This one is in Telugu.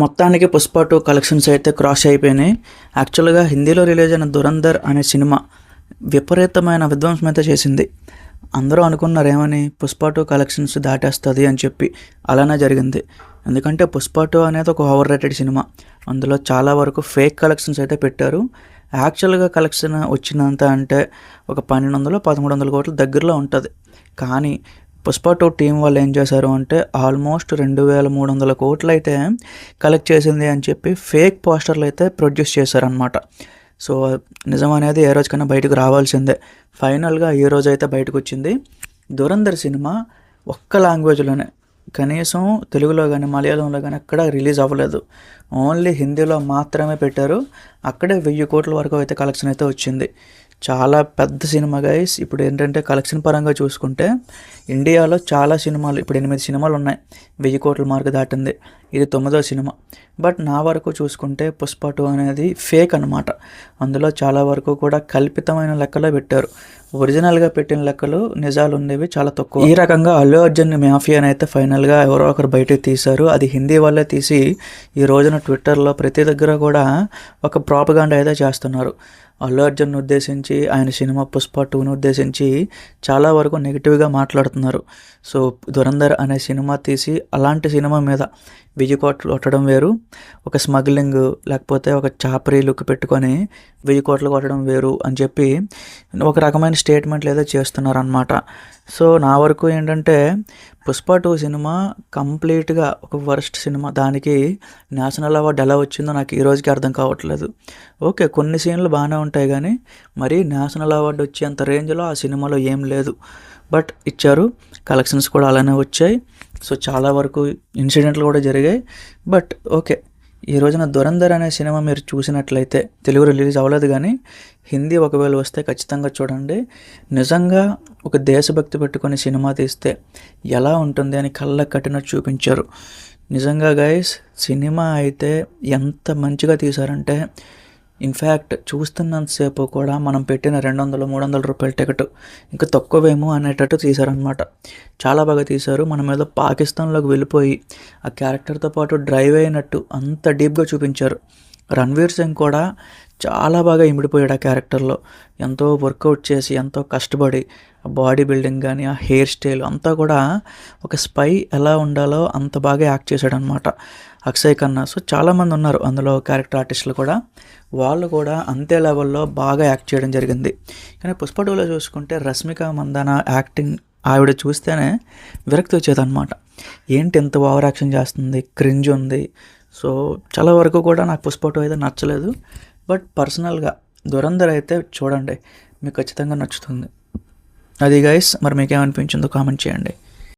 మొత్తానికి పుష్ప 2 కలెక్షన్స్ అయితే క్రాస్ అయిపోయినాయి. యాక్చువల్గా హిందీలో రిలీజ్ అయిన దురంధర్ అనే సినిమా విపరీతమైన విధ్వంసం అయితే చేసింది. అందరూ అనుకున్నారు ఏమని, పుష్ప 2 కలెక్షన్స్ దాటేస్తుంది అని చెప్పి. అలానే జరిగింది. ఎందుకంటే పుష్ప 2 అనేది ఒక ఓవర్ రేటెడ్ సినిమా. అందులో చాలా వరకు ఫేక్ కలెక్షన్స్ అయితే పెట్టారు. యాక్చువల్గా కలెక్షన్ వచ్చినంత అంటే ఒక 1200-1300 కోట్ల దగ్గరలో ఉంటుంది. కానీ పుష్ప 2 టీం వాళ్ళు ఏం చేశారు అంటే ఆల్మోస్ట్ 2300 కోట్లు అయితే కలెక్ట్ చేసింది అని చెప్పి ఫేక్ పోస్టర్లు అయితే ప్రొడ్యూస్ చేశారనమాట. సో నిజం అనేది ఏ రోజుకైనా బయటకు రావాల్సిందే. ఫైనల్గా ఈ రోజు అయితే బయటకు వచ్చింది. దురంధర్ సినిమా ఒక్క లాంగ్వేజ్లోనే, కనీసం తెలుగులో కానీ మలయాళంలో కానీ ఎక్కడ రిలీజ్ అవ్వలేదు. ఓన్లీ హిందీలో మాత్రమే పెట్టారు. అక్కడే 1000 కోట్ల వరకు అయితే కలెక్షన్ అయితే వచ్చింది. చాలా పెద్ద సినిమా గైస్. ఇప్పుడు ఏంటంటే కలెక్షన్ పరంగా చూసుకుంటే ఇండియాలో చాలా సినిమాలు, ఇప్పుడు 8 సినిమాలు ఉన్నాయి 1000 కోట్ల మార్క్ దాటింది. ఇది 9వ సినిమా. బట్ నా వరకు చూసుకుంటే పుష్ప 2 అనేది ఫేక్ అనమాట. అందులో చాలా వరకు కూడా కల్పితమైన లెక్కలో పెట్టారు. ఒరిజినల్గా పెట్టిన లెక్కలు నిజాలు ఉండేవి చాలా తక్కువ. ఈ రకంగా అల్లు అర్జున్ మాఫియాని అయితే ఫైనల్గా ఎవరో ఒకరు బయటకు తీశారు. అది హిందీ వాళ్ళే తీసి ఈ రోజున ట్విట్టర్లో ప్రతి దగ్గర కూడా ఒక ప్రాపగాండా అయితే చేస్తున్నారు. అల్లు అర్జున్ ఉద్దేశించి, ఆయన సినిమా పుష్ప 2ను ఉద్దేశించి చాలా వరకు నెగిటివ్గా మాట్లాడుతున్నారు. సో దురంధర్ అనే సినిమా తీసి అలాంటి సినిమా మీద 1000 కోట్లు కొట్టడం వేరు, ఒక స్మగ్లింగ్ లేకపోతే ఒక చాపరీ లుక్ పెట్టుకొని 1000 కోట్లు కొట్టడం వేరు అని చెప్పి ఒక రకమైన స్టేట్మెంట్లు ఏదో చేస్తున్నారనమాట. సో నా వరకు ఏంటంటే పుష్ప 2 సినిమా కంప్లీట్గా ఒక వర్స్ట్ సినిమా. దానికి నేషనల్ అవార్డు ఎలా వచ్చిందో నాకు ఈ రోజుకి అర్థం కావట్లేదు. ఓకే, కొన్ని సీన్లు బాగానే ఉంటాయి కానీ మరీ నేషనల్ అవార్డు వచ్చేంత రేంజ్లో ఆ సినిమాలో ఏం లేదు. బట్ ఇచ్చారు, కలెక్షన్స్ కూడా అలానే వచ్చాయి. సో చాలా వరకు ఇన్సిడెంట్లు కూడా జరిగాయి. బట్ ఓకే, ఈ రోజున దురంధర్ అనే సినిమా మీరు చూసినట్లయితే తెలుగు రిలీజ్ అవ్వలేదు కానీ హిందీ ఒకవేళ వస్తే ఖచ్చితంగా చూడండి. నిజంగా ఒక దేశభక్తి పెట్టుకొని సినిమా తీస్తే ఎలా ఉంటుంది అని కళ్ళకు కట్టినట్టు చూపించారు. నిజంగా గైస్, సినిమా అయితే ఎంత మంచిగా తీశారంటే ఇన్ఫ్యాక్ట్ చూస్తున్నంతసేపు కూడా మనం పెట్టిన 200-300 రూపాయల టికెట్ ఇంకా తక్కువేమో అనేటట్టు తీశారనమాట. చాలా బాగా తీశారు. మనం ఏదో పాకిస్తాన్లోకి వెళ్ళిపోయి ఆ క్యారెక్టర్తో పాటు డ్రైవ్ అయినట్టు అంత డీప్గా చూపించారు. రణ్వీర్ సింగ్ కూడా చాలా బాగా ఇమిడిపోయాడు ఆ క్యారెక్టర్లో. ఎంతో వర్కౌట్ చేసి, ఎంతో కష్టపడి ఆ బాడీ బిల్డింగ్ కానీ ఆ హెయిర్ స్టైల్ అంతా కూడా ఒక స్పై ఎలా ఉండాలో అంత బాగా యాక్ట్ చేశాడు అనమాట అక్షయ్ ఖన్నా. సో చాలామంది ఉన్నారు అందులో క్యారెక్టర్ ఆర్టిస్టులు కూడా, వాళ్ళు కూడా అంతే లెవెల్లో బాగా యాక్ట్ చేయడం జరిగింది. కానీ పుష్ప 2లో చూసుకుంటే రష్మిక మందాన యాక్టింగ్, ఆవిడ చూస్తేనే విరక్తి వచ్చేదన్నమాట. ఏంటి ఎంత ఓవర్ యాక్షన్ చేస్తుంది, క్రింజ్ ఉంది. సో చాలా వరకు కూడా నాకు పుష్ప 2 అయితే నచ్చలేదు. బట్ పర్సనల్గా దురంధర్ అయితే చూడండి, మీకు ఖచ్చితంగా నచ్చుతుంది. అది గైస్, మరి మీకేమనిపించిందో కామెంట్ చేయండి.